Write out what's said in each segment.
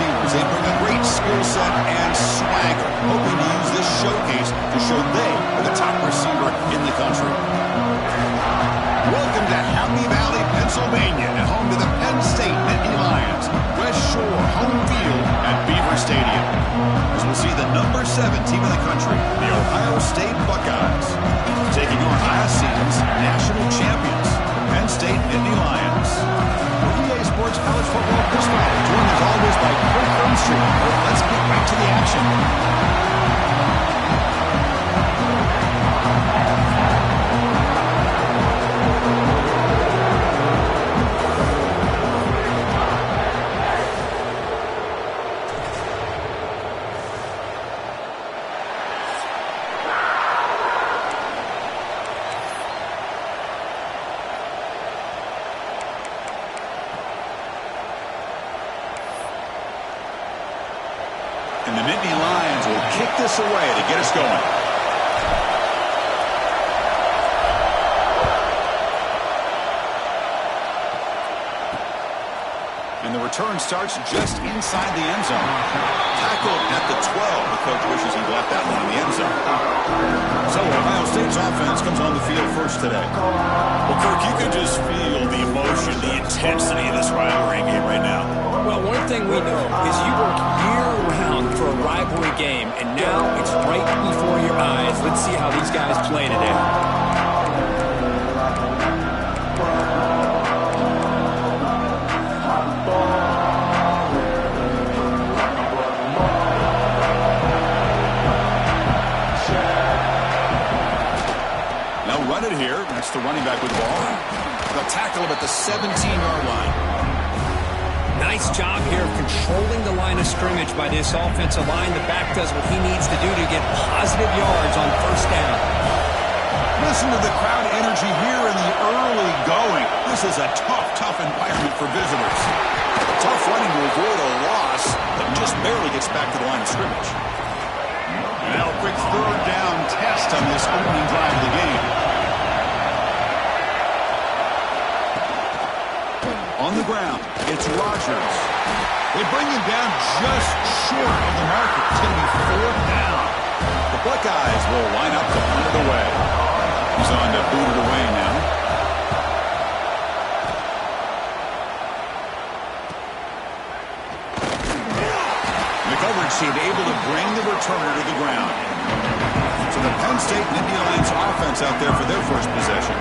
receivers. They bring a great skill set and swagger, hoping to use this showcase to show they are the top receiver in the country. Welcome to Happy Valley, Pennsylvania, and home to the Penn State Nittany Lions. West Shore home field at Beaver Stadium. As we'll see the number 7 team in the country, the Ohio State Buckeyes, taking on last season's national champions, Penn State Nittany Lions. For EA Sports College Football Pushback, joined as always by Chris Burnstreet. Let's get right to the action. And the Nittany Lions will kick this away to get us going. And the return starts just inside the end zone. Tackled at the 12. The coach wishes he'd left that one in the end zone. So Ohio State's offense comes on the field first today. Well, Kirk, you can just feel the emotion, the intensity of this rivalry game right now. Well, one thing we know is you work year-round for a rivalry game, and now it's right before your eyes. Let's see how these guys play today. Now run it here. That's the running back with the ball. They'll tackle him at the 17-yard line. Nice job here of controlling the line of scrimmage by this offensive line. The back does what he needs to do to get positive yards on first down. Listen to the crowd energy here in the early going. This is a tough environment for visitors. Tough running to avoid a loss, but just barely gets back to the line of scrimmage. Now a quick third down test on this opening drive of the game. On the ground, it's Rodgers. They bring him down just short of the mark. It's going to be 4th down. The Buckeyes will line up to punt it away. He's on to boot it away now. The coverage seemed able to bring the returner to the ground. So the Penn State Nittany Lions offense out there for their first possession.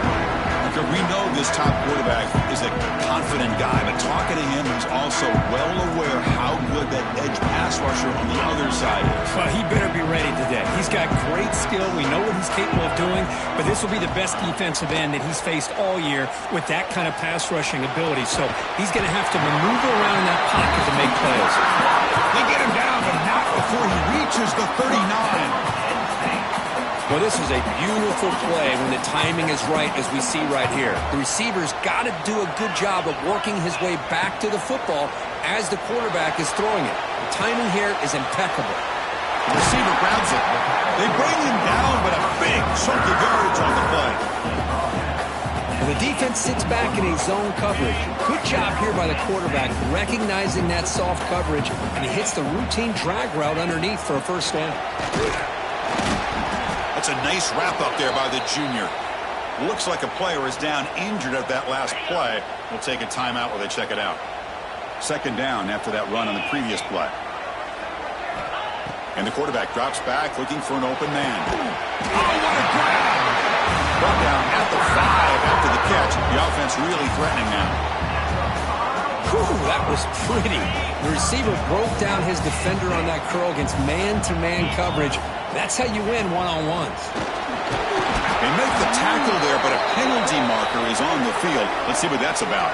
We know this top quarterback is a confident guy, but talking to him, he's also well aware how good that edge pass rusher on the other side is. Well, he better be ready today. He's got great skill. We know what he's capable of doing, but this will be the best defensive end that he's faced all year with that kind of pass rushing ability. So he's going to have to maneuver around in that pocket to make plays. They get him down, but not before he reaches the 39. Well, this is a beautiful play when the timing is right, as we see right here. The receiver's got to do a good job of working his way back to the football as the quarterback is throwing it. The timing here is impeccable. The receiver grabs it. They bring him down, but a big chunk of yardage on the play. And the defense sits back in a zone coverage. Good job here by the quarterback, recognizing that soft coverage, and he hits the routine drag route underneath for a first down. That's a nice wrap-up there by the junior. Looks like a player is down injured at that last play. We'll take a timeout while they check it out. 2nd down after that run on the previous play. And the quarterback drops back looking for an open man. Oh, what a grab! Brought down at the 5 after the catch. The offense really threatening now. Whew, that was pretty. The receiver broke down his defender on that curl against man-to-man coverage. That's how you win one-on-ones. They make the tackle there, but a penalty marker is on the field. Let's see what that's about.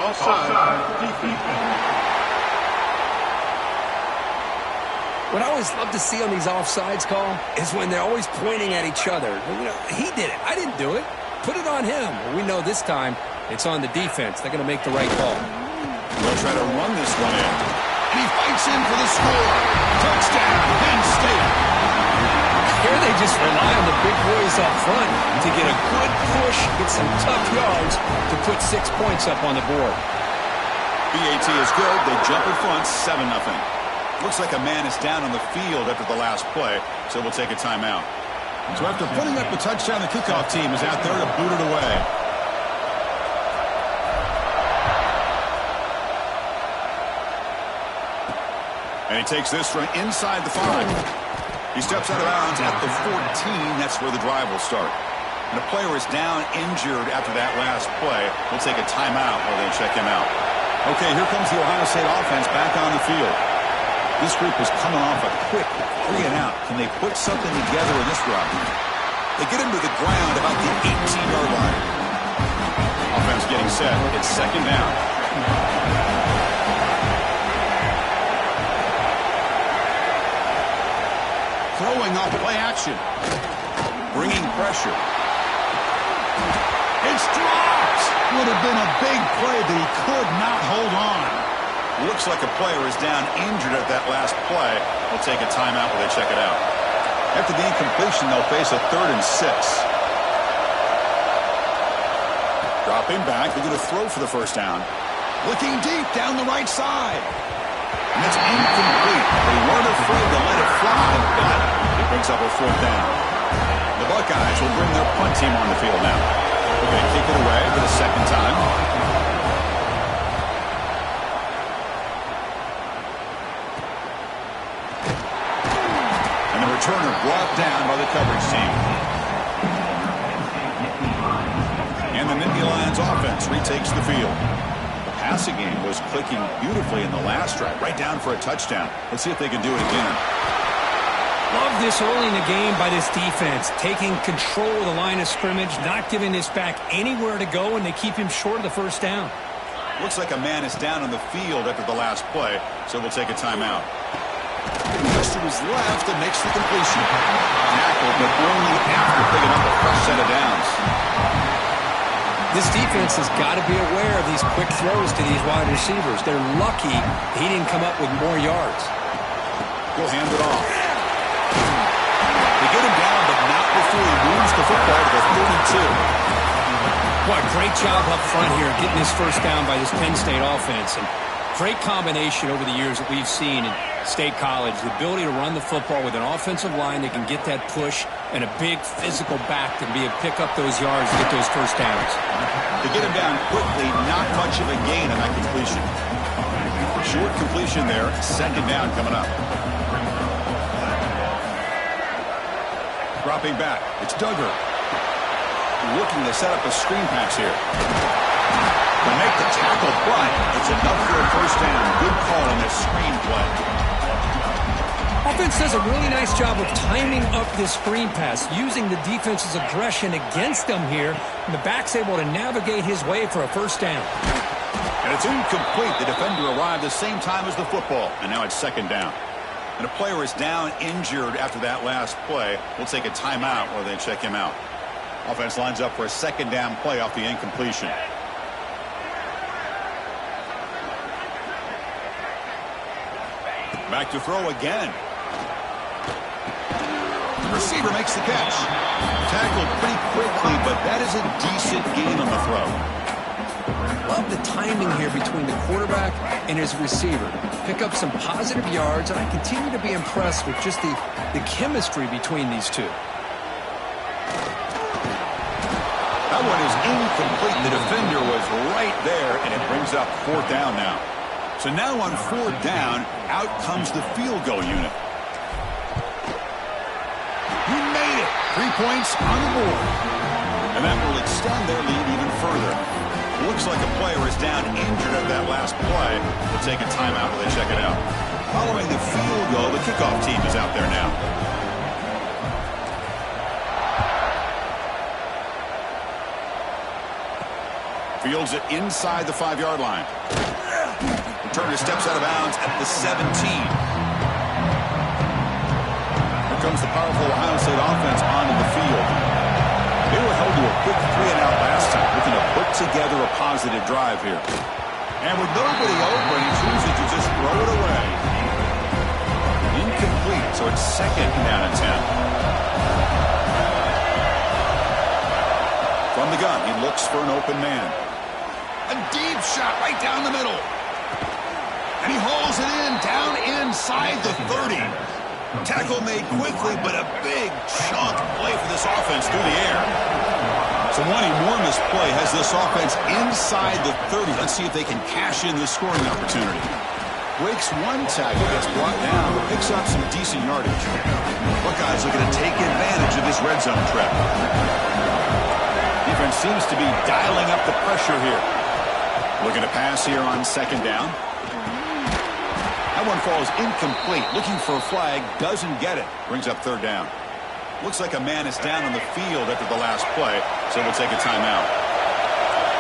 Offside. What I always love to see on these offsides call is when they're always pointing at each other. You know, he did it. I didn't do it. Put it on him. Well, we know this time it's on the defense. They're going to make the right call. They'll try to run this one in. And he fights in for the score. Touchdown, Penn State. Here they just rely on the big boys up front to get a good push, get some tough yards to put 6 points up on the board. BAT is good. They jump in front, 7-0. Looks like a man is down on the field after the last play, so we'll take a timeout. So after putting up the touchdown, the kickoff team is out there to boot it away. And he takes this from inside the 5. He steps out of bounds at the 14. That's where the drive will start. And the player is down injured after that last play. We'll take a timeout while they check him out. Okay, here comes the Ohio State offense back on the field. This group is coming off a quick 3-and-out. Can they put something together in this run? They get him to the ground about the 18-yard line. Offense getting set. It's second down. Throwing off play action. Bringing pressure. It's dropped. Would have been a big play, but he could not hold on. Looks like a player is down injured at that last play. We'll take a timeout while they check it out. After the incompletion, they'll face a 3rd and 6. Dropping back. They're going to throw for the first down. Looking deep down the right side. And it's incomplete. They weren't afraid to let it fly, but it brings up a 4th down. The Buckeyes will bring their punt team on the field now. They're going to kick it away for the second time. Turner brought down by the coverage team. And the Nittany Lions offense retakes the field. The passing game was clicking beautifully in the last drive, right down for a touchdown. Let's see if they can do it again. Love this early in the game by this defense, taking control of the line of scrimmage, not giving this back anywhere to go, and they keep him short of the first down. Looks like a man is down on the field after the last play, so we'll take a timeout. Looks to his left and makes the completion. Tackled, but only after picking up a fresh set of downs. This defense has got to be aware of these quick throws to these wide receivers. They're lucky he didn't come up with more yards. He'll hand it off. They get him down, but not before he moves the football to the 32. What a great job up front here getting this first down by this Penn State offense. And great combination over the years that we've seen in State College. The ability to run the football with an offensive line that can get that push and a big physical back to be able to pick up those yards to get those first downs. To get him down quickly, not much of a gain on that completion. Short completion there, second down coming up. Dropping back, it's Duggar. Looking to set up a screen pass here. To make the tackle, but it's enough for a first down. Good call on this screen play. Offense does a really nice job of timing up this screen pass, using the defense's aggression against them here, and the back's able to navigate his way for a first down. And it's incomplete. The defender arrived the same time as the football, and now it's second down. And a player is down injured after that last play. We'll take a timeout while they check him out. Offense lines up for a second down play off the incompletion. Back to throw again. The receiver makes the catch. Tackled pretty quickly, but that is a decent gain on the throw. Love the timing here between the quarterback and his receiver. Pick up some positive yards, and I continue to be impressed with just the chemistry between these two. That one is incomplete. The defender was right there, and it brings up fourth down now. So now on fourth down, out comes the field goal unit. He made it. 3 points on the board. And that will extend their lead even further. Looks like a player is down injured at that last play. We'll take a timeout while they check it out. Following the field goal, the kickoff team is out there now. Fields it inside the 5-yard line. Turner steps out of bounds at the 17. Here comes the powerful Ohio State offense onto the field. They were held to a quick 3-and-out last time, looking to put together a positive drive here. And with nobody open, he chooses to just throw it away. Incomplete, so it's second down and 10. From the gun, he looks for an open man. A deep shot right down the middle. And he hauls it in down inside the 30. Tackle made quickly, but a big chunk play for this offense through the air. So one enormous play has this offense inside the 30. Let's see if they can cash in this scoring opportunity. Breaks one tackle, gets brought down, but picks up some decent yardage. Buckeyes looking to take advantage of this red zone trap. Defense seems to be dialing up the pressure here. Looking to pass here on second down. That one falls incomplete. Looking for a flag, doesn't get it. Brings up third down. Looks like a man is down on the field after the last play, so we'll take a timeout.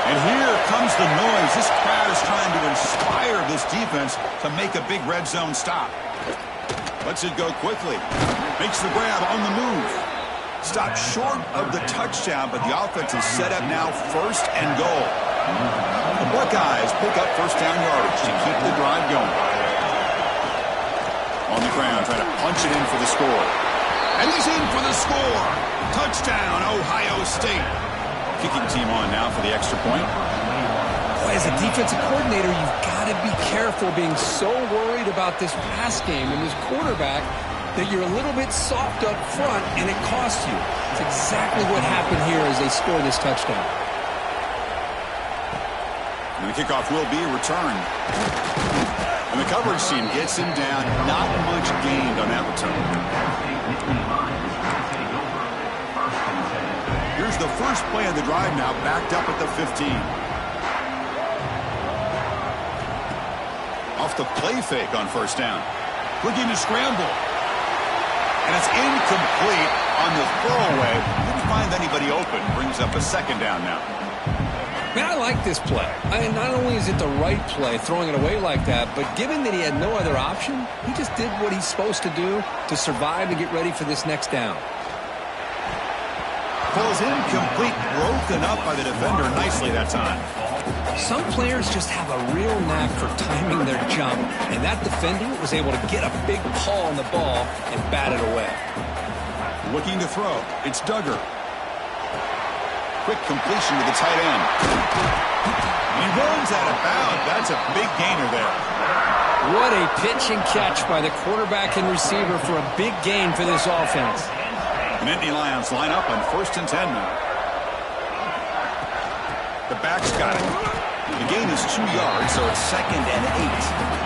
And here comes the noise. This crowd is trying to inspire this defense to make a big red zone stop. Lets it go quickly. Makes the grab on the move. Stopped short of the touchdown, but the offense is set up now first and goal. The Buckeyes pick up first down yardage to keep the drive going. On the ground, trying to punch it in for the score. And he's in for the score. Touchdown, Ohio State. Kicking team on now for the extra point. Boy, as a defensive coordinator, you've got to be careful being so worried about this pass game and this quarterback that you're a little bit soft up front and it costs you. It's exactly what happened here as they score this touchdown. And the kickoff will be returned. And the coverage team gets him down. Not much gained on that return. Here's the first play of the drive now, backed up at the 15. Off the play fake on first down. Looking to scramble. And it's incomplete on the throwaway. Didn't find anybody open. Brings up a second down now. Man, I like this play. Not only is it the right play, throwing it away like that, but given that he had no other option, he just did what he's supposed to do to survive and get ready for this next down. Falls incomplete, broken up by the defender nicely that time. Some players just have a real knack for timing their jump, and that defender was able to get a big paw on the ball and bat it away. Looking to throw. It's Duggar. Quick completion to the tight end. He runs out of bounds. That's a big gainer there. What a pitch and catch by the quarterback and receiver for a big gain for this offense. And Nittany Lions line up on 1st and 10 now. The back's got it. The gain is 2 yards, so it's 2nd and 8.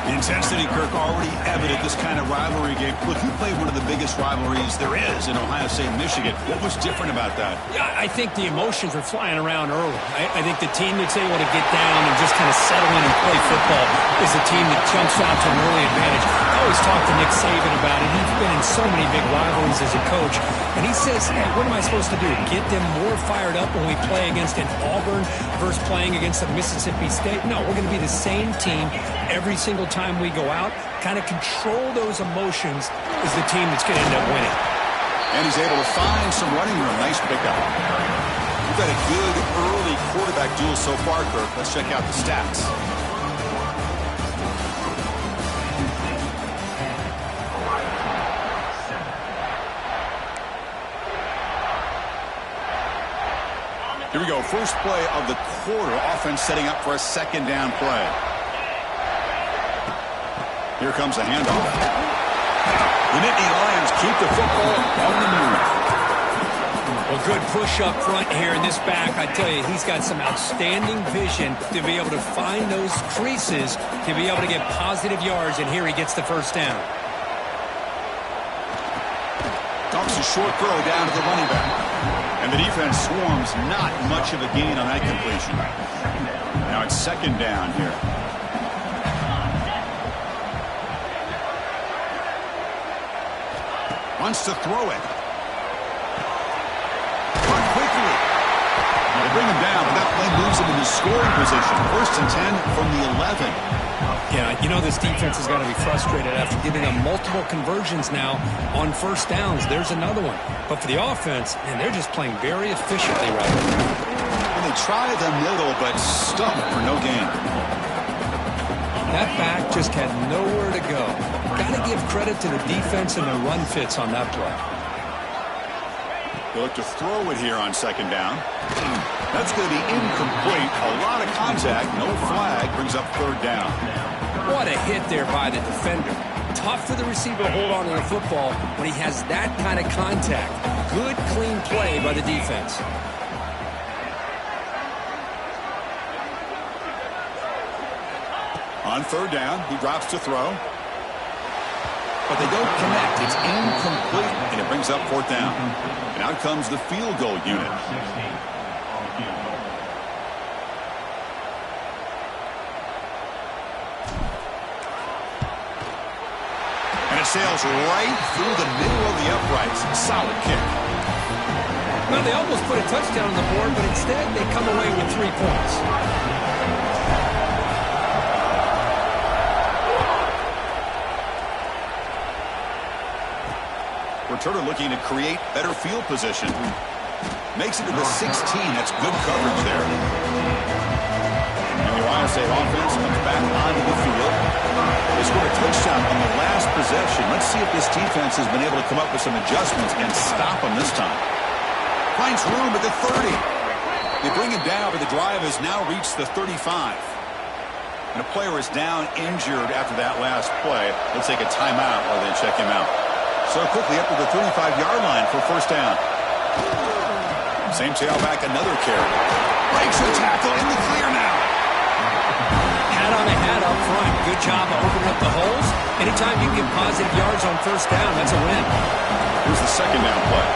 The intensity, Kirk, already evident this kind of rivalry game. Look, you played one of the biggest rivalries there is in Ohio State and Michigan. What was different about that? Yeah, I think the emotions were flying around early. I think the team that's able to get down and just kind of settle in and play football is the team that jumps out to an early advantage. I always talk to Nick Saban about it. He's been in so many big rivalries as a coach. And he says, hey, what am I supposed to do? Get them more fired up when we play against an Auburn versus playing against a Mississippi State? No, we're going to be the same team every single time we go out. Kind of control those emotions is the team that's going to end up winning. And he's able to find some running room. Nice pickup. We've got a good early quarterback duel so far, Kirk. Let's check out the stats. Here we go. First play of the quarter. Offense setting up for a second down play. Here comes a handoff. The Nittany Lions keep the football on the move. Well, good push up front here in this back. I tell you, he's got some outstanding vision to be able to find those creases, to be able to get positive yards, and here he gets the first down. Dumps a short throw down to the running back. And the defense swarms. Not much of a gain on that completion. Now it's second down here. Wants to throw it. Run quickly. They bring him down, but that play moves him into scoring position. 1st and 10 from the 11. Yeah, you know this defense has got to be frustrated after giving them multiple conversions now on first downs. There's another one. But for the offense, man, they're just playing very efficiently right now. And they try the middle, but stuck for no gain. That back just had nowhere to go. Got to give credit to the defense and the run fits on that play. They look to throw it here on second down. That's going to be incomplete. A lot of contact. No flag. Brings up third down. What a hit there by the defender. Tough for the receiver to hold on to the football when he has that kind of contact. Good, clean play by the defense. On third down, he drops to throw. But they don't connect. It's incomplete, and it brings up fourth down. And out comes the field goal unit. And it sails right through the middle of the uprights. Solid kick. Well, they almost put a touchdown on the board, but instead they come away with 3 points. Returner looking to create better field position. Makes it to the 16. That's good coverage there. And the Ohio State offense comes back onto the field. They scored a touchdown on the last possession. Let's see if this defense has been able to come up with some adjustments and stop them this time. Finds room at the 30. They bring him down, but the drive has now reached the 35. And a player is down injured after that last play. Let's take a timeout while they check him out. So quickly up to the 35-yard line for first down. Same tailback, another carry. Breaks the tackle in the clear now. Hat on a hat up front. Good job of opening up the holes. Anytime you get positive yards on first down, that's a win. Here's the second down play.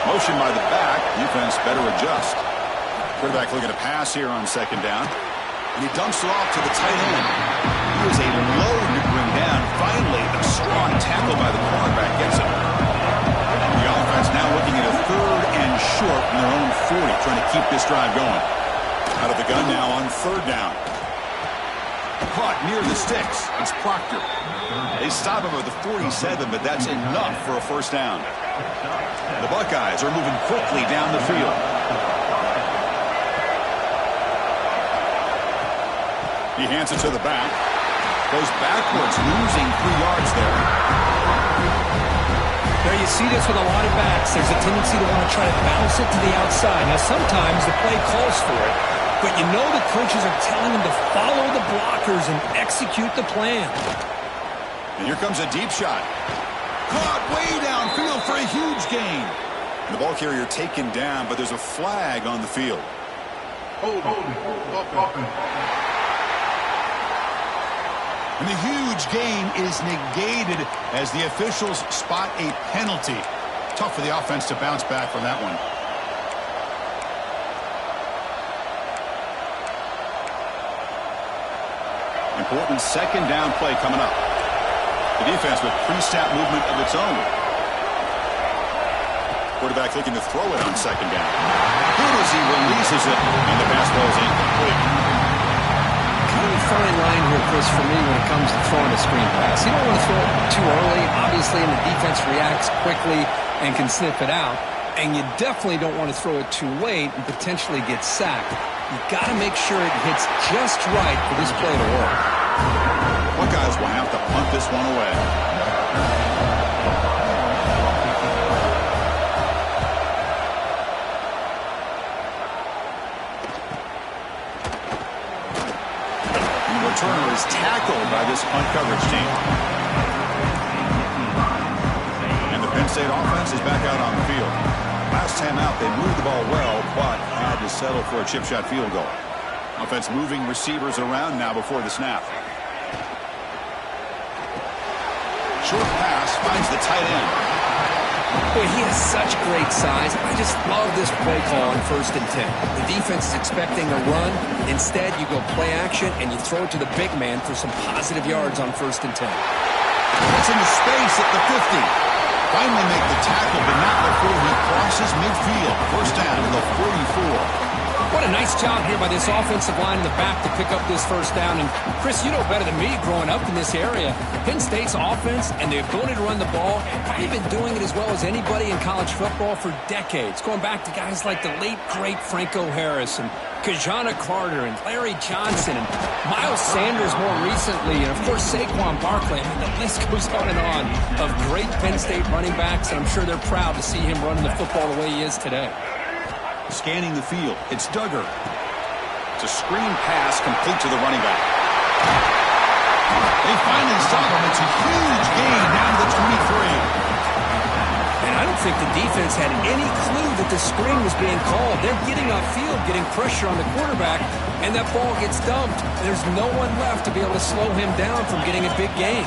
Motion by the back. Defense better adjust. Quarterback looking to pass here on second down. And he dumps it off to the tight end. He was a load to bring down. Finally, a strong tackle by the cornerback gets him. The offense now looking at a third and short from their own 40, trying to keep this drive going. Out of the gun now on third down. Caught near the sticks. It's Proctor. They stop him at the 47, but that's enough for a first down. The Buckeyes are moving quickly down the field. He hands it to the back. Goes backwards, losing 3 yards there. Now you see this with a lot of backs. There's a tendency to want to try to bounce it to the outside. Now sometimes the play calls for it, but you know the coaches are telling them to follow the blockers and execute the plan. And here comes a deep shot. Caught way downfield for a huge gain. And the ball carrier taken down, but there's a flag on the field. And the huge gain is negated as the officials spot a penalty. Tough for the offense to bounce back from that one. Important second down play coming up. The defense with pre-snap movement of its own. Quarterback looking to throw it on second down. Good as he releases it, and the pass ball is incomplete. Kind of a fine line here, Chris, for me when it comes to throwing a screen pass. You don't want to throw it too early, obviously, and the defense reacts quickly and can sniff it out. And you definitely don't want to throw it too late and potentially get sacked. You've got to make sure it hits just right for this play to work. Buckeyes will have to punt this one away. Returner is tackled by this punt coverage team. And the Penn State offense is back out on the field. Last time out, they moved the ball well, but had to settle for a chip shot field goal. Offense moving receivers around now before the snap. Short pass finds the tight end. Boy, he has such great size. I just love this play call on 1st and 10. The defense is expecting a run. Instead, you go play action, and you throw it to the big man for some positive yards on 1st and 10. Gets into space at the 50. Finally make the tackle, but not before he crosses midfield. First down to the 44. What a nice job here by this offensive line in the back to pick up this first down. And, Chris, you know better than me growing up in this area. Penn State's offense and the ability to run the ball, probably been doing it as well as anybody in college football for decades, going back to guys like the late, great Franco Harris and Kajana Carter and Larry Johnson and Miles Sanders more recently, and, of course, Saquon Barkley. I mean, the list goes on and on of great Penn State running backs, and I'm sure they're proud to see him running the football the way he is today. Scanning the field, it's Duggar. It's a screen pass complete to the running back. They finally stop him. It's a huge gain down to the 23. And I don't think the defense had any clue that the screen was being called. They're getting upfield, getting pressure on the quarterback, and that ball gets dumped. There's no one left to be able to slow him down from getting a big gain.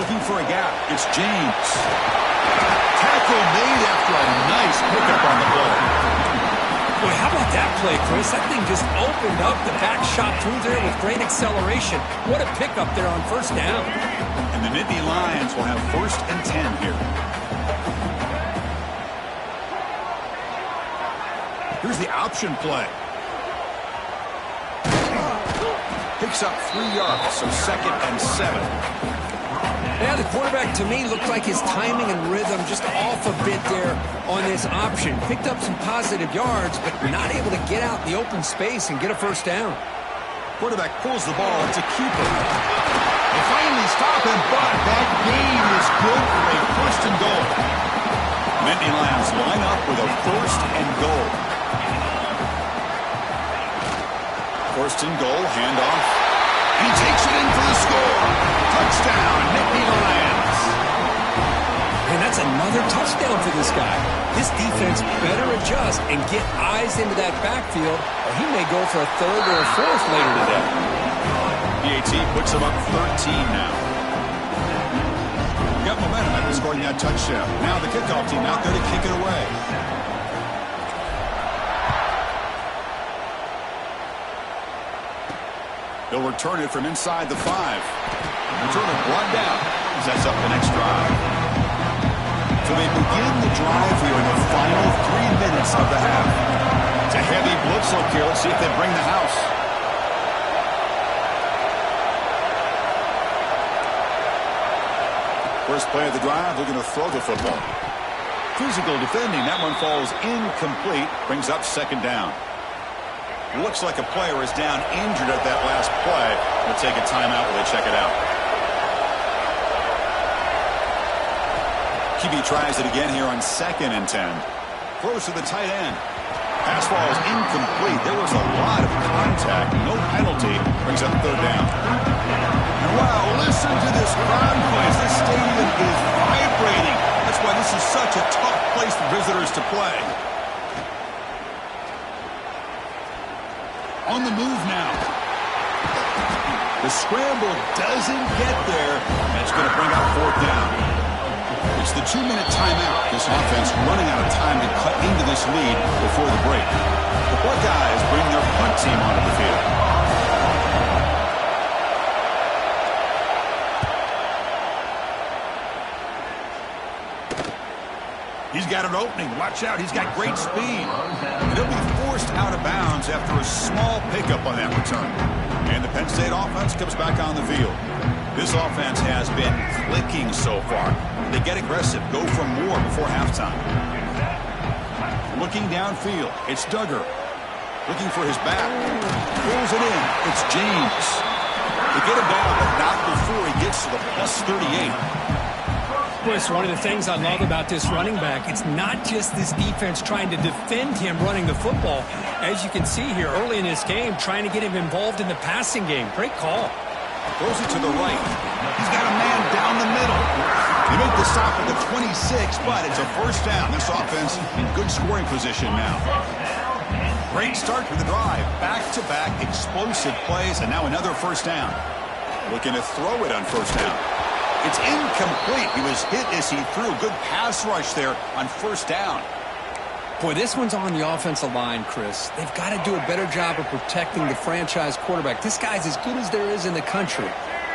Looking for a gap. It's James. Tackle made after a nice pickup on the play. Boy, how about that play, Chris? That thing just opened up. The back shot through there with great acceleration. What a pickup there on first down. And the Nittany Lions will have 1st and 10 here. Here's the option play. Picks up 3 yards, so 2nd and 7. Yeah, the quarterback, to me, looked like his timing and rhythm just off a bit there on this option. Picked up some positive yards, but not able to get out in the open space and get a first down. Quarterback pulls the ball. It's a keeper. They finally stop him, but that gain is good for a 1st and goal. Nittany Lions line up with a 1st and goal. 1st and goal, handoff. And he takes it in for the score. Touchdown, Nittany Lions. And that's another touchdown for this guy. This defense better adjust and get eyes into that backfield, or he may go for a 3rd or a 4th later today. PAT puts him up 13 now. Got momentum after scoring that touchdown. Now the kickoff team out there to kick it away. He'll return it from inside the 5. Return it brought down. Sets up the next drive. So they begin the drive here in the final 3 minutes of the half. It's a heavy blitz look here. Let's see if they bring the house. First play of the drive, they're going to throw the football. Physical defending. That one falls incomplete. Brings up 2nd down. Looks like a player is down injured at that last play. We'll take a timeout while they check it out. QB tries it again here on 2nd and 10. Throws to the tight end. Pass ball is incomplete. There was a lot of contact. No penalty. Brings up 3rd down. Wow, listen to this crowd noise. This stadium is vibrating. That's why this is such a tough place for visitors to play. On the move now. The scramble doesn't get there. That's going to bring up 4th down. It's the 2-minute timeout. This offense running out of time to cut into this lead before the break. The Buckeyes bring their punt team onto the field. He's got an opening. Watch out. He's got great speed. And he'll be forced out of bounds after a small pickup on that return. And the Penn State offense comes back on the field. This offense has been clicking so far. They get aggressive, go for more before halftime. Looking downfield, it's Duggar. Looking for his back. Throws it in. It's James. They get him down, but not before he gets to the plus 38. Chris, one of the things I love about this running back, it's not just this defense trying to defend him running the football. As you can see here early in this game, trying to get him involved in the passing game. Great call. Throws it to the right. He's got a man down the middle. They make the stop at the 26, but it's a 1st down. This offense in good scoring position now. Great start to the drive. Back-to-back explosive plays, and now another 1st down. Looking to throw it on 1st down. It's incomplete. He was hit as he threw. Good pass rush there on 1st down. Boy, this one's on the offensive line, Chris. They've got to do a better job of protecting the franchise quarterback. This guy's as good as there is in the country,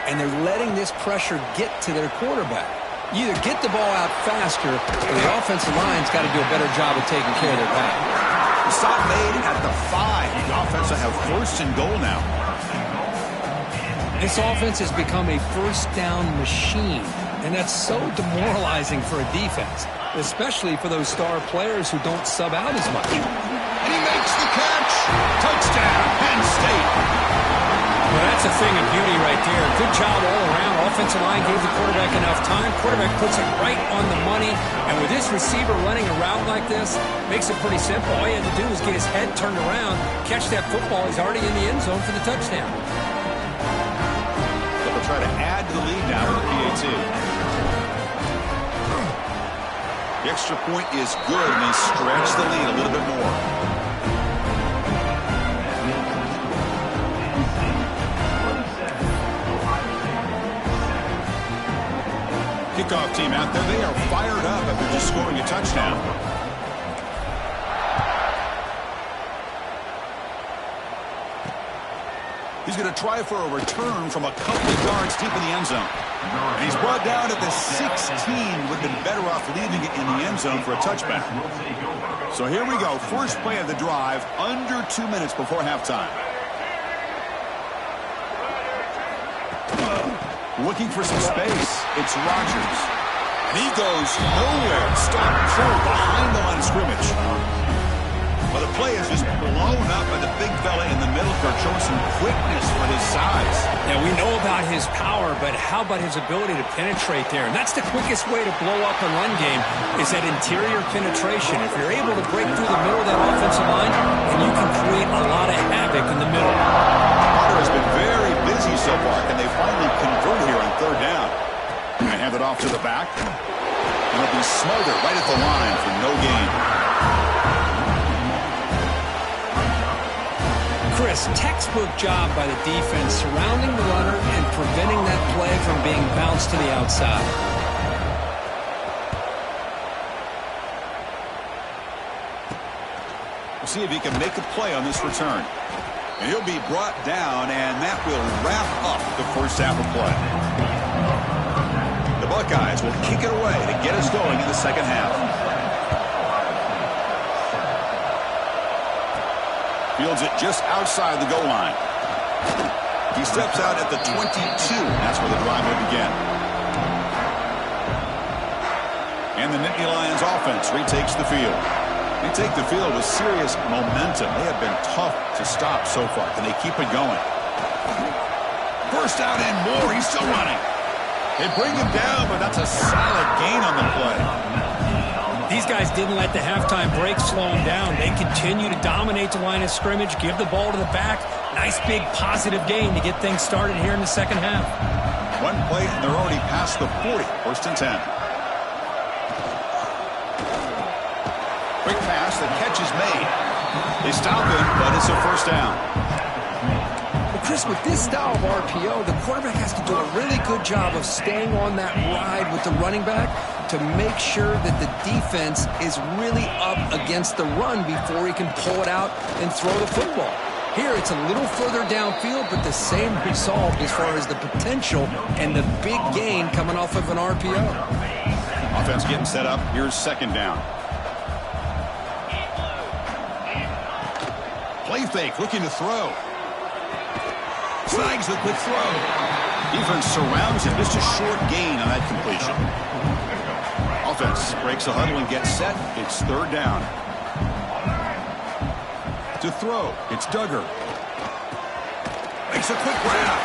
and they're letting this pressure get to their quarterback. You either get the ball out faster, or the offensive line's got to do a better job of taking care of their back. The stop made at the 5. The offense will have first and goal now. This offense has become a first down machine, and that's so demoralizing for a defense, especially for those star players who don't sub out as much. And he makes the catch. Touchdown, Penn State. Well, that's a thing of beauty right there. Good job all around. Offensive line gave the quarterback enough time. Quarterback puts it right on the money. And with this receiver running a route like this, makes it pretty simple. All he had to do was get his head turned around, catch that football. He's already in the end zone for the touchdown. They'll try to add to the lead now with the PAT. The extra point is good, and they stretch the lead a little bit more. Kickoff team out there. They are fired up after just scoring a touchdown. He's going to try for a return from a couple of yards deep in the end zone. And he's brought down at the 16. Would have been better off leaving it in the end zone for a touchback. So here we go. First play of the drive, under 2 minutes before halftime. Looking for some space. It's Rodgers. And he goes nowhere. Stop pulled behind the line of scrimmage. Well, the play is just blown up by the big fella in the middle. Kirk showing some quickness for his size. Now, we know about his power, but how about his ability to penetrate there? And that's the quickest way to blow up a run game is that interior penetration. If you're able to break through the middle of that offensive line, then you can create a lot of havoc in the middle. Carter has been very busy so far. Can they finally convert here on third down? And hand it off to the back. And it'll be smothered right at the line for no gain. Chris, textbook job by the defense surrounding the runner and preventing that play from being bounced to the outside. We'll see if he can make a play on this return. And he'll be brought down, and that will wrap up the first half of play. The Buckeyes will kick it away to get us going in the second half. Fields it just outside the goal line. He steps out at the 22. That's where the drive will begin. And the Nittany Lions offense retakes the field. They take the field with serious momentum. They have been tough to stop so far. Can they keep it going? First out and more. He's still running. They bring him down, but that's a solid gain on the play. These guys didn't let the halftime break slow them down. They continue to dominate the line of scrimmage, give the ball to the back. Nice big positive gain to get things started here in the second half. One play, and they're already past the 40. First and 10. Quick pass, the catch is made. They stop him, but it's a first down. Well, Chris, with this style of RPO, the quarterback has to do a really good job of staying on that ride with the running back to make sure that the defense is really up against the run before he can pull it out and throw the football. Here, it's a little further downfield, but the same result as far as the potential and the big gain coming off of an RPO. Offense getting set up. Here's second down. Play fake, looking to throw. Snags the quick throw. Defense surrounds him. Just a short gain on that completion. Offense breaks the huddle and gets set. It's third down. To throw, it's Duggar. Makes a quick grab.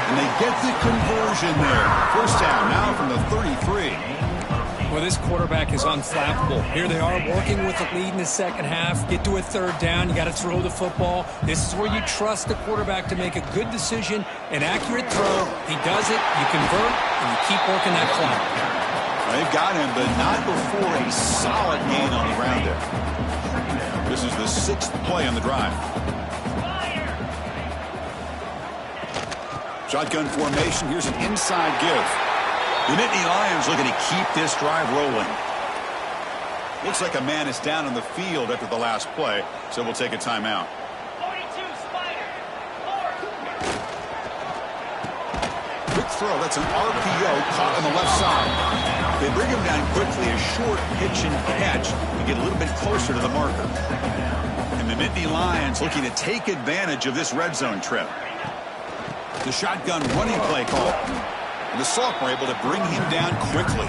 And they get the conversion there. First down now from the 33. Well, this quarterback is unflappable. Here they are working with the lead in the second half. Get to a third down. You got to throw the football. This is where you trust the quarterback to make a good decision, an accurate throw. He does it, you convert, and you keep working that clock. They've got him, but not before a solid gain on the ground there. This is the 6th play on the drive. Shotgun formation. Here's an inside give. The Nittany Lions looking to keep this drive rolling. Looks like a man is down on the field after the last play, so we'll take a timeout. 42 Spider. Quick throw. That's an RPO caught on the left side. They bring him down quickly. A short pitch and catch to get a little bit closer to the marker. And the Nittany Lions looking to take advantage of this red zone trip. The shotgun running play call. And the sophomore able to bring him down quickly.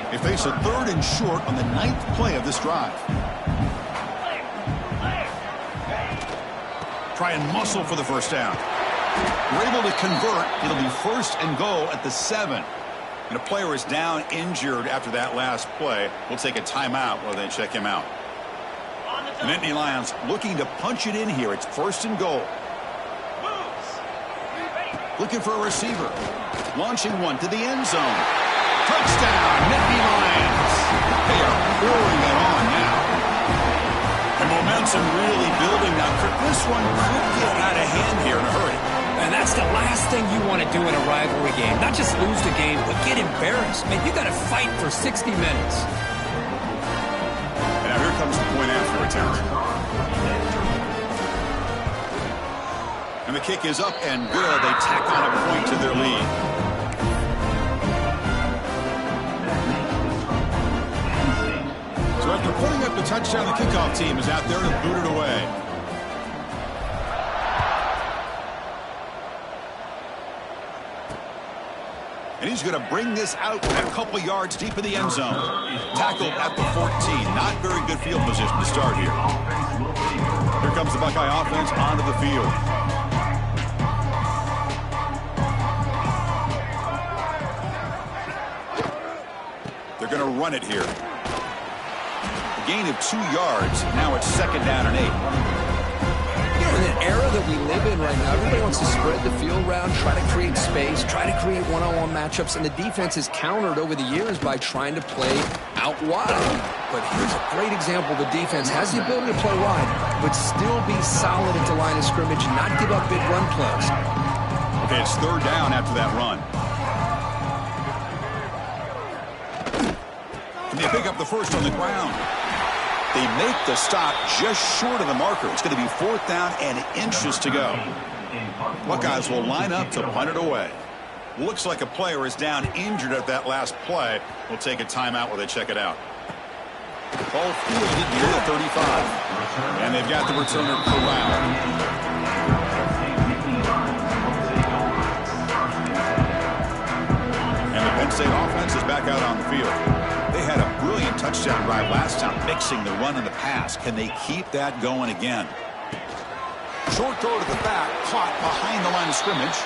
They face a 3rd and short on the 9th play of this drive. Try and muscle for the first down. We're able to convert. It'll be 1st and goal at the 7. And a player is down injured after that last play. We'll take a timeout while they check him out. The Nittany Lions looking to punch it in here. It's 1st and goal. Looking for a receiver. Launching one to the end zone. Touchdown, Nittany Lions. They are pouring it on now. And momentum really building now. This one could get out of hand here in a hurry. And that's the last thing you want to do in a rivalry game. Not just lose the game, but get embarrassed. Man, you got to fight for 60 minutes. And now here comes the point after attempt. And the kick is up and good. They tack on a point to their lead. So after putting up the touchdown, the kickoff team is out there to boot it away. And he's going to bring this out a couple yards deep in the end zone. Tackled at the 14. Not very good field position to start here. Here comes the Buckeye offense onto the field. They're going to run it here. A gain of 2 yards. Now it's 2nd down and 8. In the era that we live in right now, everybody wants to spread the field around, try to create space, try to create one-on-one matchups, and the defense is countered over the years by trying to play out wide. But here's a great example. The defense has the ability to play wide, but still be solid at the line of scrimmage and not give up big run plays. Okay, it's 3rd down after that run. Can they pick up the first on the ground? They make the stop just short of the marker. It's going to be 4th down and inches to go. Buckeyes will line up to punt it away. Looks like a player is down injured at that last play. We'll take a timeout while they check it out. Ball fielded near the 35. And they've got the returner corralled. And the Penn State offense is back out on the field. They had a brilliant touchdown drive last time, mixing the run and the pass. Can they keep that going again? Short throw to the back, caught behind the line of scrimmage.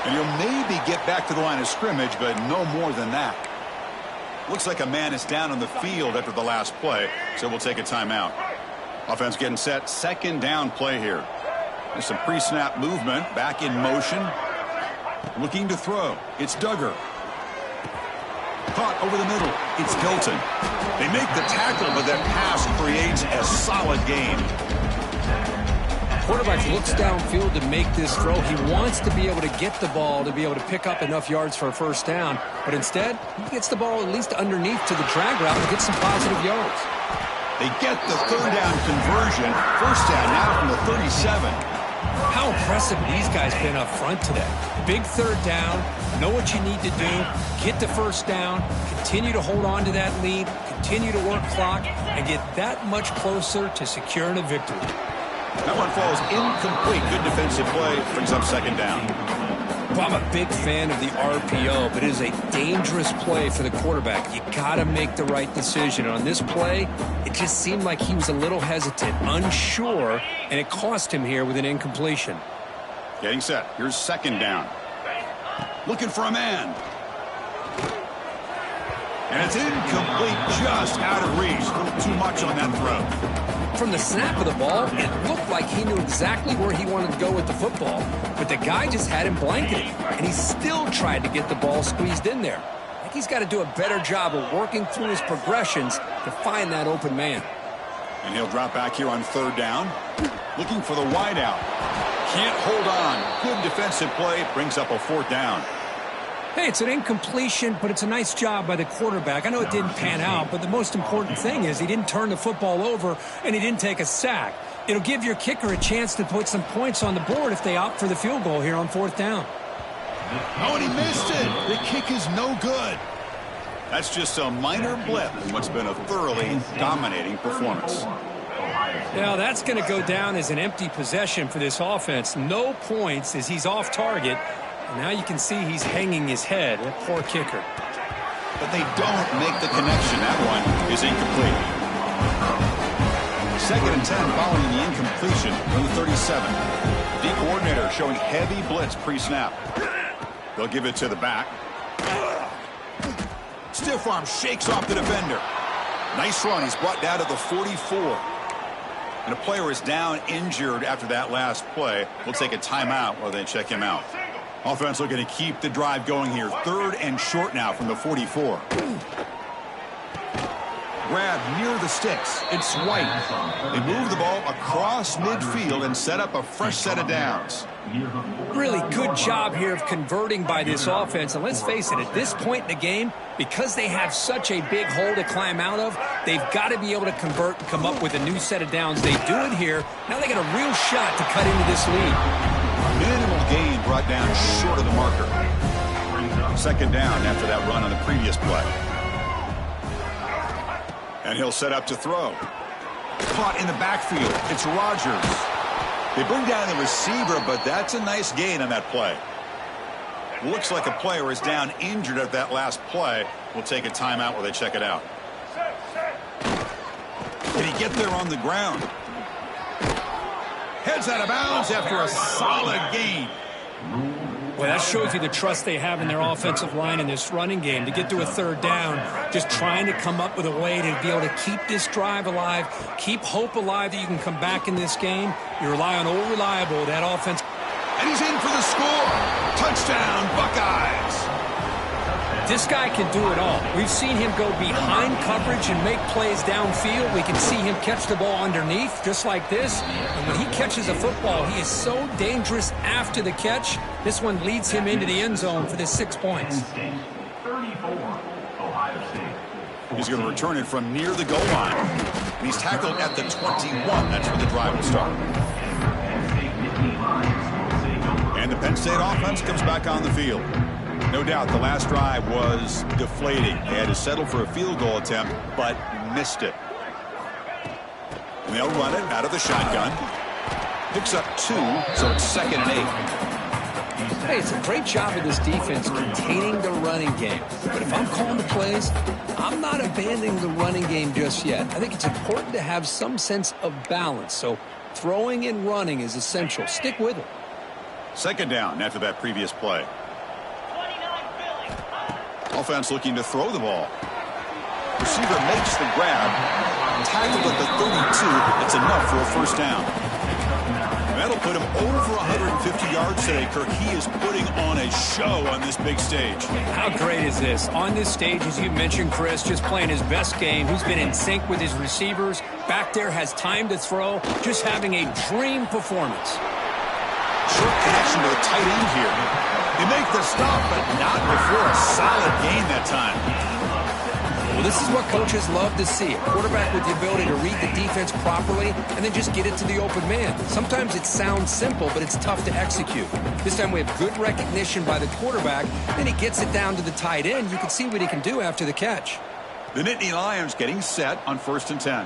And you'll maybe get back to the line of scrimmage, but no more than that. Looks like a man is down on the field after the last play, so we'll take a timeout. Offense getting set, 2nd down play here. There's some pre-snap movement, back in motion. Looking to throw. It's Duggar. Caught over the middle. It's Hilton. They make the tackle, but that pass creates a solid gain. Quarterback looks downfield to make this throw. He wants to be able to get the ball to be able to pick up enough yards for a 1st down. But instead, he gets the ball at least underneath to the drag route and gets some positive yards. They get the 3rd down conversion. 1st down now from the 37. How impressive these guys been up front today. Big 3rd down, know what you need to do, get the 1st down, continue to hold on to that lead, continue to work clock, and get that much closer to securing a victory. That one falls incomplete. Good defensive play, brings up 2nd down. Well, I'm a big fan of the RPO, but it is a dangerous play for the quarterback. You got to make the right decision. On this play, it just seemed like he was a little hesitant, unsure, and it cost him here with an incompletion. Getting set. Here's 2nd down. Looking for a man. And it's incomplete, just out of reach. A little too much on that throw. From the snap of the ball, it looked like he knew exactly where he wanted to go with the football, but the guy just had him blanketed, and he still tried to get the ball squeezed in there. I think he's got to do a better job of working through his progressions to find that open man. And he'll drop back here on 3rd down, looking for the wideout. Can't hold on. Good defensive play, brings up a 4th down. Hey, it's an incompletion, but it's a nice job by the quarterback. I know it didn't pan out, but the most important thing is he didn't turn the football over and he didn't take a sack. It'll give your kicker a chance to put some points on the board if they opt for the field goal here on 4th down. Oh, and he missed it. The kick is no good. That's just a minor blip in what's been a thoroughly dominating performance. Now that's going to go down as an empty possession for this offense. No points as he's off target. And now you can see he's hanging his head. A poor kicker. But they don't make the connection. That one is incomplete. 2nd and 10 following the incompletion from the 37. D coordinator showing heavy blitz pre-snap. They'll give it to the back. Stiff arm shakes off the defender. Nice run. He's brought down to the 44. And a player is down injured after that last play. We'll take a timeout while they check him out. Offense looking to keep the drive going here. 3rd and short now from the 44. Grab near the sticks. It's White. They move the ball across midfield and set up a fresh set of downs. Really good job here of converting by this offense. And let's face it, at this point in the game, because they have such a big hole to climb out of, they've got to be able to convert and come up with a new set of downs. They do it here. Now they got a real shot to cut into this lead. Minimal gain brought down short of the marker. 2nd down after that run on the previous play. And he'll set up to throw. Caught in the backfield. It's Rodgers. They bring down the receiver, but that's a nice gain on that play. Looks like a player is down injured at that last play. We'll take a timeout while they check it out. Did he get there on the ground? Heads out of bounds after a solid gain. Well, that shows you the trust they have in their offensive line in this running game. To get to a 3rd down, just trying to come up with a way to be able to keep this drive alive, keep hope alive that you can come back in this game. You rely on old reliable, that offense. And he's in for the score. Touchdown, Buckeyes. This guy can do it all. We've seen him go behind coverage and make plays downfield. We can see him catch the ball underneath, just like this. And when he catches a football, he is so dangerous after the catch. This one leads him into the end zone for the 6 points. He's going to return it from near the goal line. And he's tackled at the 21. That's where the drive will start. And the Penn State offense comes back on the field. No doubt the last drive was deflating. They had to settle for a field goal attempt, but missed it. And they'll run it out of the shotgun. Picks up 2, so it's 2nd and 8. Hey, it's a great job of this defense containing the running game. But if I'm calling the plays, I'm not abandoning the running game just yet. I think it's important to have some sense of balance. So throwing and running is essential. Stick with it. 2nd down after that previous play. Offense looking to throw the ball. Receiver makes the grab. Tackled at the 32. It's enough for a 1st down. And that'll put him over 150 yards today, Kirk. He is putting on a show on this big stage. How great is this? On this stage, as you mentioned, Chris, just playing his best game. He's been in sync with his receivers. Back there, has time to throw. Just having a dream performance. Short connection to the tight end here. They make the stop, but not before a solid gain that time. Well, this is what coaches love to see. A quarterback with the ability to read the defense properly and then just get it to the open man. Sometimes it sounds simple, but it's tough to execute. This time we have good recognition by the quarterback. Then he gets it down to the tight end. You can see what he can do after the catch. The Nittany Lions getting set on 1st and 10.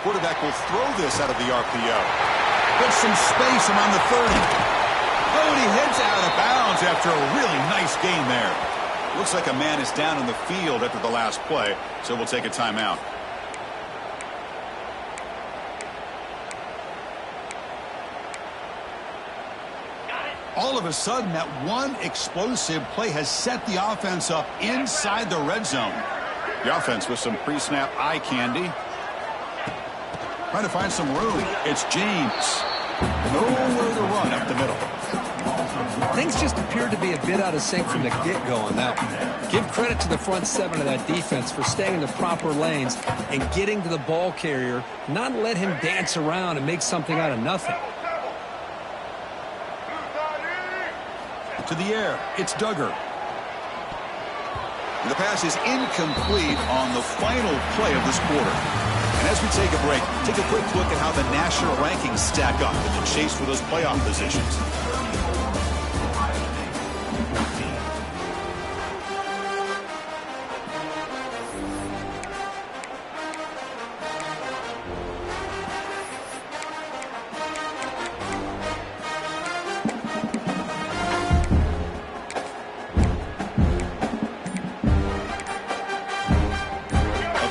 Quarterback will throw this out of the RPO. Gets some space around the 30. Oh, and he heads out of bounds after a really nice gain there. Looks like a man is down in the field after the last play, so we'll take a timeout. All of a sudden, that one explosive play has set the offense up inside the red zone. The offense with some pre-snap eye candy. Trying to find some room. It's James. Nowhere to run up the middle. Things just appeared to be a bit out of sync from the get-go on that one. Give credit to the front 7 of that defense for staying in the proper lanes and getting to the ball carrier, not let him dance around and make something out of nothing. To the air. It's Duggar. And the pass is incomplete on the final play of this quarter. And as we take a break, take a quick look at how the national rankings stack up in the chase for those playoff positions.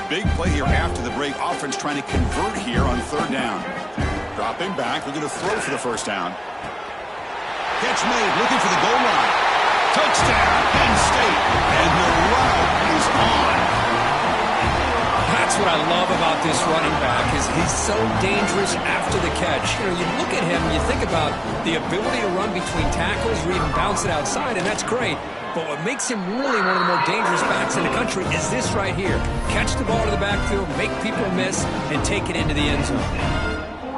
Big play here after the break. Offense trying to convert here on third down. Dropping back, looking to throw for the first down. Catch made, looking for the goal line. Touchdown, Penn State. And the route is on. That's what I love about this running back is he's so dangerous after the catch. You know, you look at him, you think about the ability to run between tackles or even bounce it outside, and that's great. But what makes him really one of the more dangerous backs in the country is this right here. Catch the ball to the backfield, make people miss, and take it into the end zone.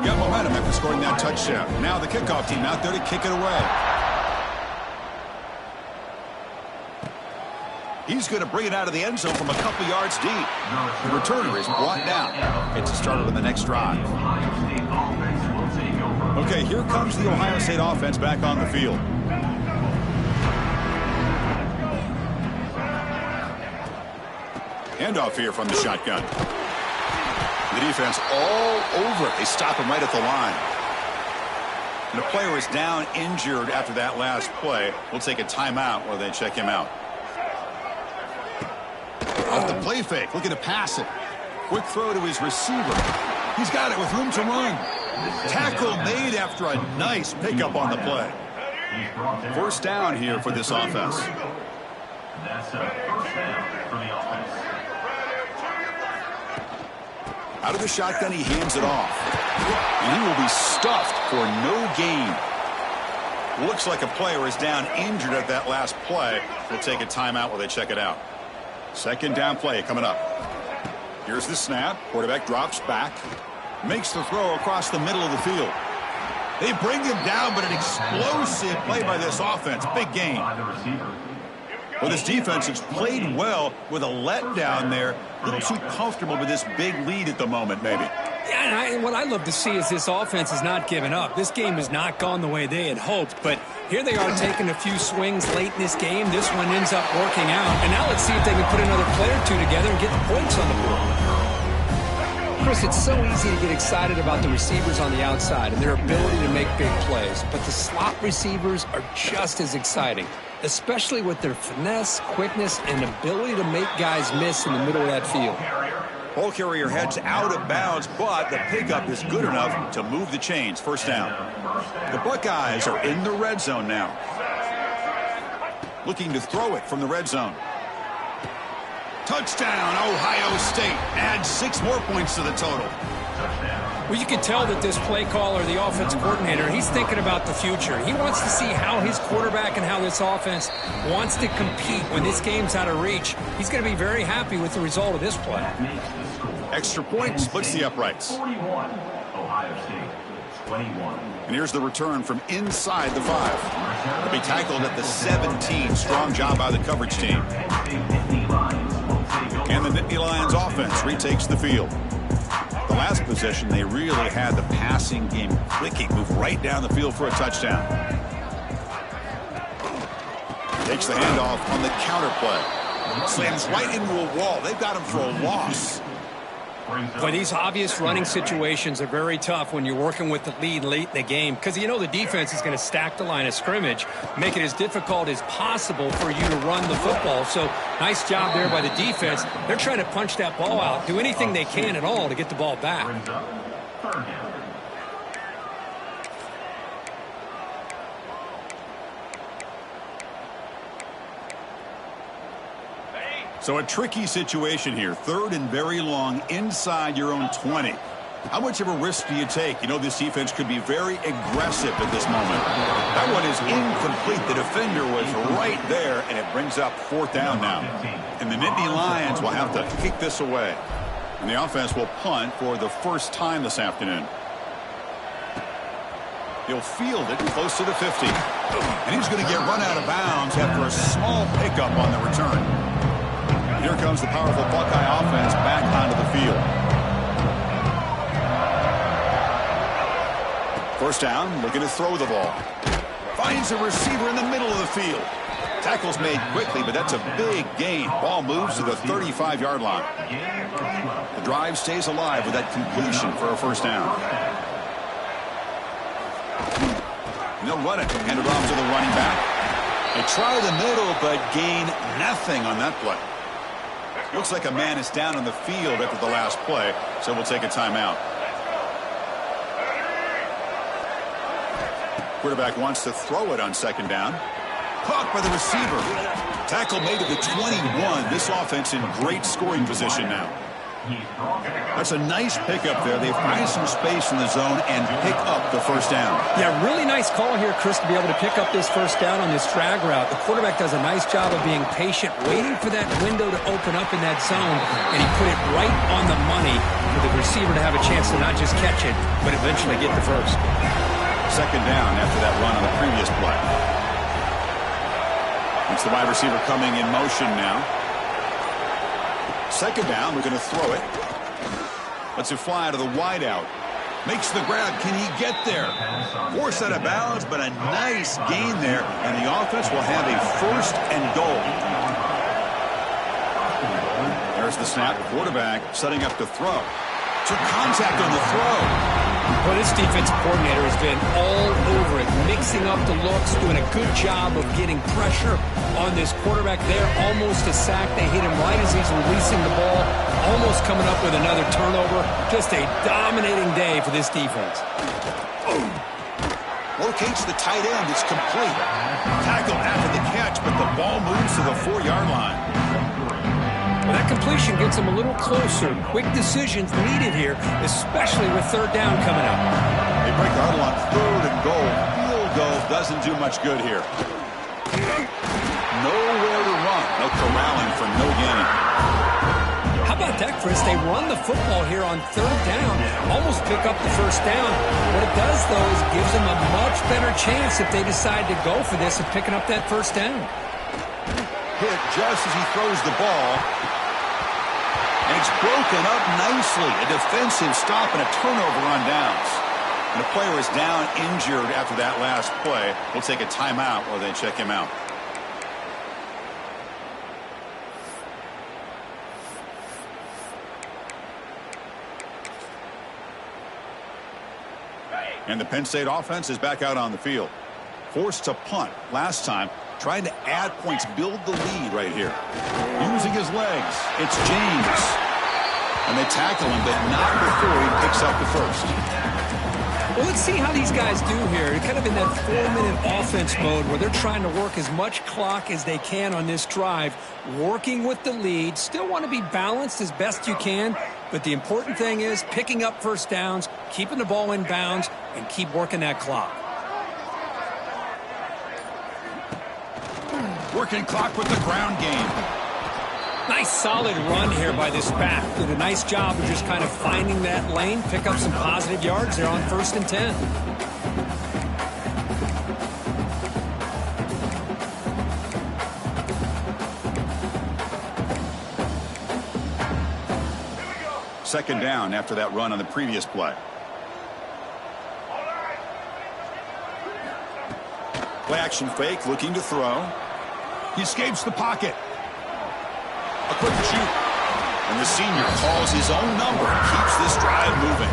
Got momentum after scoring that touchdown. Now the kickoff team out there to kick it away. He's going to bring it out of the end zone from a couple yards deep. The returner is brought down. Gets it started on the next drive. Okay, here comes the Ohio State offense back on the field. Handoff here from the shotgun. The defense all over it. They stop him right at the line. And the player is down injured after that last play. We'll take a timeout while they check him out. Off the play fake, looking to pass it. Quick throw to his receiver. He's got it with room to run. Tackle made after a nice pickup on the play. First down here for this offense. That's a first down for the offense. Out of the shotgun, he hands it off. And he will be stuffed for no gain. Looks like a player is down injured at that last play. We'll take a timeout while they check it out. Second down play coming up. Here's the snap. Quarterback drops back. Makes the throw across the middle of the field. They bring him down, but an explosive play by this offense. Big gain. Well, this defense has played well with a letdown there. A little too comfortable with this big lead at the moment, maybe. Yeah, and what I love to see is this offense is not giving up. This game has not gone the way they had hoped, but here they are taking a few swings late in this game. This one ends up working out, and now let's see if they can put another play or two together and get the points on the board. Chris, it's so easy to get excited about the receivers on the outside and their ability to make big plays, but the slot receivers are just as exciting, especially with their finesse, quickness, and ability to make guys miss in the middle of that field. Ball carrier heads out of bounds, but the pickup is good enough to move the chains. First down. The Buckeyes are in the red zone now. Looking to throw it from the red zone. Touchdown, Ohio State. Adds 6 more points to the total. Well, you can tell that this play caller, the offensive coordinator, he's thinking about the future. He wants to see how his quarterback and how this offense wants to compete when this game's out of reach. He's going to be very happy with the result of this play. Extra point splits the uprights. 41, Ohio State, 21. And here's the return from inside the 5. He'll be tackled at the 17. Strong job by the coverage team. And the Nittany Lions offense retakes the field. The last possession, they really had the passing game clicking. Move right down the field for a touchdown. Takes the handoff on the counter play. Slams right into a wall. They've got him for a loss. But these obvious running situations are very tough when you're working with the lead late in the game because you know the defense is going to stack the line of scrimmage, make it as difficult as possible for you to run the football. So nice job there by the defense. They're trying to punch that ball out, do anything they can at all to get the ball back. So a tricky situation here. Third and very long inside your own 20. How much of a risk do you take? You know this defense could be very aggressive at this moment. That one is incomplete. The defender was right there, and it brings up fourth down now. And the Nittany Lions will have to kick this away. And the offense will punt for the first time this afternoon. He'll field it close to the 50. And he's going to get run out of bounds after a small pickup on the return. Here comes the powerful Buckeye offense back onto the field. First down, looking to throw the ball. Finds a receiver in the middle of the field. Tackle's made quickly, but that's a big gain. Ball moves to the 35-yard line. The drive stays alive with that completion for a first down. And they'll run it. Hand it off to the running back. They try the middle, but gain nothing on that play. Looks like a man is down on the field after the last play, so we'll take a timeout. Quarterback wants to throw it on second down. Caught by the receiver. Tackle made to the 21. This offense in great scoring position now. That's a nice pickup there. They find some space in the zone and pick up the first down. Yeah, really nice call here, Chris, to be able to pick up this first down on this drag route. The quarterback does a nice job of being patient, waiting for that window to open up in that zone, and he put it right on the money for the receiver to have a chance to not just catch it, but eventually get the first. Second down after that run on the previous play. It's the wide receiver coming in motion now. Second down, we're going to throw it. Lets it fly to the wideout. Makes the grab. Can he get there? Forced out of bounds, but a nice gain there. And the offense will have a first and goal. There's the snap. Quarterback setting up to throw. Took contact on the throw. Well, this defensive coordinator has been all over it, mixing up the looks, doing a good job of getting pressure on this quarterback there. Almost a sack. They hit him right as he's releasing the ball, almost coming up with another turnover. Just a dominating day for this defense. Locates the tight end. It's complete. Tackled after the catch, but the ball moves to the 4-yard line. Well, that completion gets him a little closer. Quick decisions needed here, especially with third down coming up. They break the huddle on third and goal. Field goal doesn't do much good here. Nowhere to run. No corralling for no gain. How about that, Chris? They run the football here on third down. Almost pick up the first down. What it does, though, is it gives them a much better chance if they decide to go for this of picking up that first down. Hit just as he throws the ball. And it's broken up nicely. A defensive stop and a turnover on downs. And the player is down injured after that last play. We'll take a timeout while they check him out. And the Penn State offense is back out on the field. Forced to punt last time. Trying to add points, build the lead right here. Using his legs. It's James. And they tackle him, but not before he picks up the first. Well, let's see how these guys do here. They're kind of in that 4-minute offense mode where they're trying to work as much clock as they can on this drive, working with the lead. Still want to be balanced as best you can, but the important thing is picking up first downs, keeping the ball in bounds, and keep working that clock. Working clock with the ground game. Nice solid run here by this back. Did a nice job of just kind of finding that lane, pick up some positive yards there on 1st and 10. Second down after that run on the previous play. Play action fake, looking to throw. He escapes the pocket. A quick shoot. And the senior calls his own number and keeps this drive moving.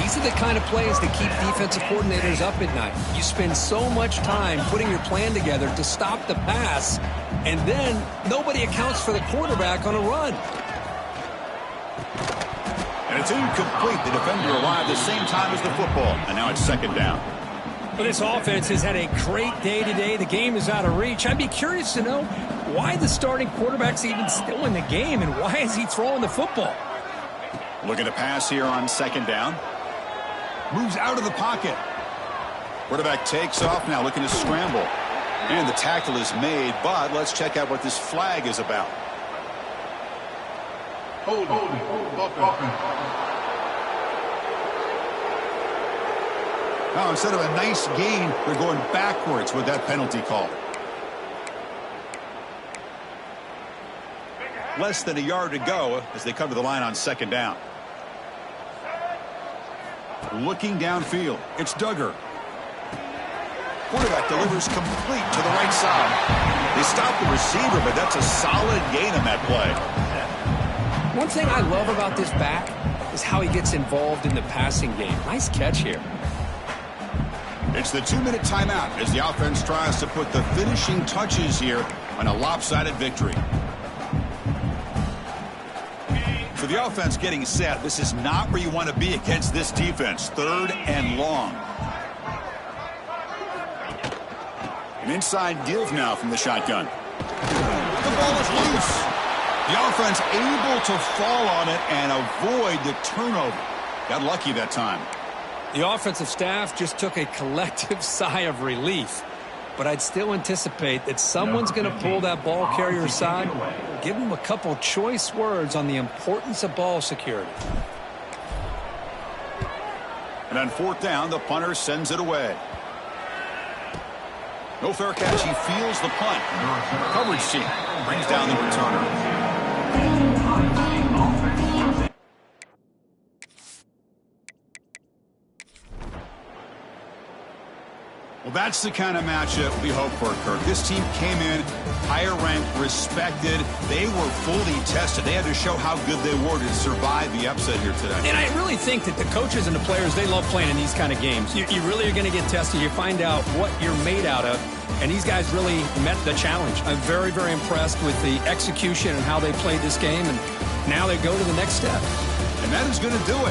These are the kind of plays that keep defensive coordinators up at night. You spend so much time putting your plan together to stop the pass, and then nobody accounts for the quarterback on a run. And it's incomplete. The defender arrived the same time as the football. And now it's second down. Well, this offense has had a great day today. The game is out of reach. I'd be curious to know why the starting quarterback's even still in the game, and why is he throwing the football? Looking to pass here on second down. Moves out of the pocket. Quarterback takes off now, looking to scramble. And the tackle is made, but let's check out what this flag is about. Hold. Now, instead of a nice gain, they're going backwards with that penalty call. Less than a yard to go as they come to the line on second down. Looking downfield, it's Duggar. Quarterback delivers complete to the right side. They stop the receiver, but that's a solid gain on that play. One thing I love about this back is how he gets involved in the passing game. Nice catch here. It's the 2-minute timeout as the offense tries to put the finishing touches here on a lopsided victory. So the offense getting set. This is not where you want to be against this defense. 3rd and long. An inside give now from the shotgun. The ball is loose. The offense able to fall on it and avoid the turnover. Got lucky that time. The offensive staff just took a collective sigh of relief. But I'd still anticipate that someone's going to pull that ball carrier aside. Give him a couple choice words on the importance of ball security. And on 4th down, the punter sends it away. No fair catch. He feels the punt. Coverage team brings down the returner. Well, that's the kind of matchup we hope for, Kirk. This team came in higher ranked, respected. They were fully tested. They had to show how good they were to survive the upset here today. And I really think that the coaches and the players, they love playing in these kind of games. You really are going to get tested. You find out what you're made out of. And these guys really met the challenge. I'm very, very impressed with the execution and how they played this game. And now they go to the next step. And that is going to do it.